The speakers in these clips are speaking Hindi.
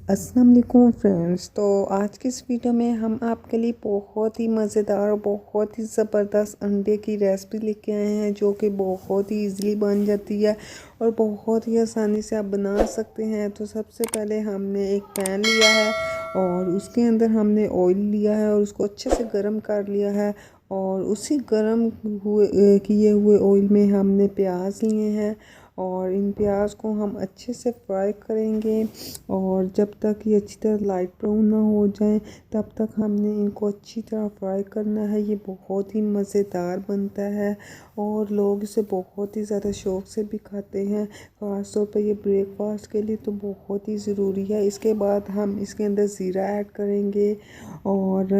अस्सलाम वालेकुम फ्रेंड्स। तो आज की इस वीडियो में हम आपके लिए बहुत ही मज़ेदार और बहुत ही ज़बरदस्त अंडे की रेसिपी लेके आए हैं, जो कि बहुत ही इजीली बन जाती है और बहुत ही आसानी से आप बना सकते हैं। तो सबसे पहले हमने एक पैन लिया है और उसके अंदर हमने ऑयल लिया है और उसको अच्छे से गर्म कर लिया है। और उसी गर्म किए हुए ऑयल में हमने प्याज लिए हैं और इन प्याज को हम अच्छे से फ्राई करेंगे। और जब तक ये अच्छी तरह लाइट ब्राउन ना हो जाए तब तक हमने इनको अच्छी तरह फ्राई करना है। ये बहुत ही मज़ेदार बनता है और लोग इसे बहुत ही ज़्यादा शौक़ से भी खाते हैं। ख़ास तौर पर ये ब्रेकफास्ट के लिए तो बहुत ही ज़रूरी है। इसके बाद हम इसके अंदर ज़ीरा ऐड करेंगे और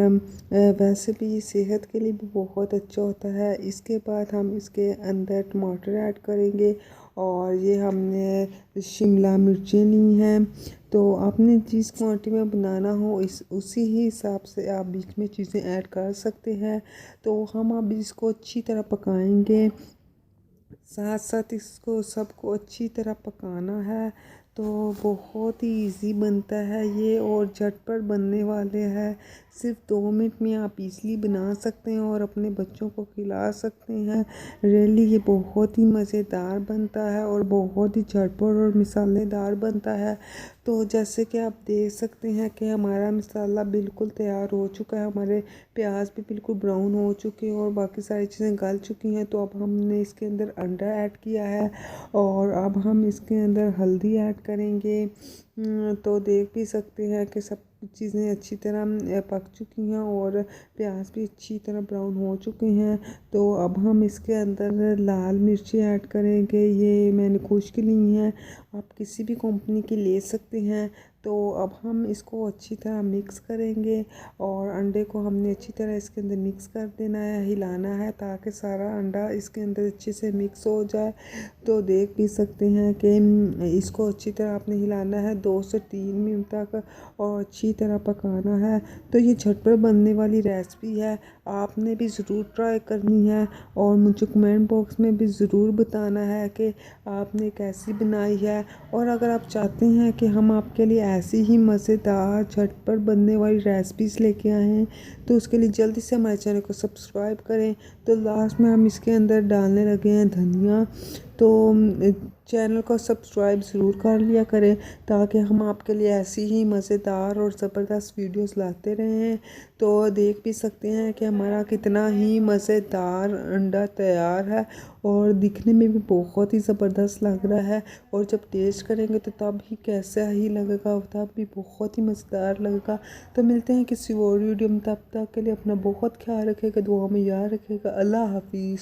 वैसे भी ये सेहत के लिए भी बहुत अच्छा होता है। इसके बाद हम इसके अंदर टमाटर ऐड करेंगे और ये हमने शिमला मिर्चें ली हैं। तो आपने जिस क्वांटिटी में बनाना हो उसी ही हिसाब से आप बीच में चीज़ें ऐड कर सकते हैं। तो हम अब इसको अच्छी तरह पकाएंगे, साथ साथ इसको सबको अच्छी तरह पकाना है। तो बहुत ही इजी बनता है ये और झटपट बनने वाले हैं। सिर्फ 2 मिनट में आप इजली बना सकते हैं और अपने बच्चों को खिला सकते हैं। रियली ये बहुत ही मज़ेदार बनता है और बहुत ही झटपट और मसालेदार बनता है। तो जैसे कि आप देख सकते हैं कि हमारा मसाला बिल्कुल तैयार हो चुका है, हमारे प्याज भी बिल्कुल ब्राउन हो चुके हैं और बाकी सारी चीज़ें गल चुकी हैं। तो अब हमने इसके अंदर अंडा ऐड किया है और अब हम इसके अंदर हल्दी ऐड करेंगे। तो देख भी सकते हैं कि सब चीज़ें अच्छी तरह पक चुकी हैं और प्याज भी अच्छी तरह ब्राउन हो चुके हैं। तो अब हम इसके अंदर लाल मिर्ची ऐड करेंगे। ये मैंने खुश्क ली हैं, आप किसी भी कंपनी की ले सकते हैं। तो अब हम इसको अच्छी तरह मिक्स करेंगे और अंडे को हमने अच्छी तरह इसके अंदर मिक्स कर देना है, हिलाना है ताकि सारा अंडा इसके अंदर अच्छे से मिक्स हो जाए। तो देख भी सकते हैं कि इसको अच्छी तरह आपने हिलाना है 2 से 3 मिनट तक और अच्छी तरह पकाना है। तो ये झटपट बनने वाली रेसिपी है, आपने भी ज़रूर ट्राई करनी है और मुझे कमेंट बॉक्स में भी ज़रूर बताना है कि आपने कैसी बनाई है। और अगर आप चाहते हैं कि हम आपके लिए ऐसी ही मज़ेदार झटपट बनने वाली रेसिपीज़ लेके आए हैं तो उसके लिए जल्दी से हमारे चैनल को सब्सक्राइब करें। तो लास्ट में हम इसके अंदर डालने लगे हैं धनिया। तो चैनल को सब्सक्राइब ज़रूर कर लिया करें ताकि हम आपके लिए ऐसी ही मज़ेदार और ज़बरदस्त वीडियोस लाते रहें। तो देख भी सकते हैं कि हमारा कितना ही मज़ेदार अंडा तैयार है और दिखने में भी बहुत ही ज़बरदस्त लग रहा है और जब टेस्ट करेंगे तो तब ही कैसा ही लगेगा, तब भी बहुत ही मज़ेदार लगेगा। तो मिलते हैं किसी और वीडियो में, तब तक के लिए अपना बहुत ख्याल रखिएगा, दुआ में याद रखिएगा। अल्लाह हाफिज़।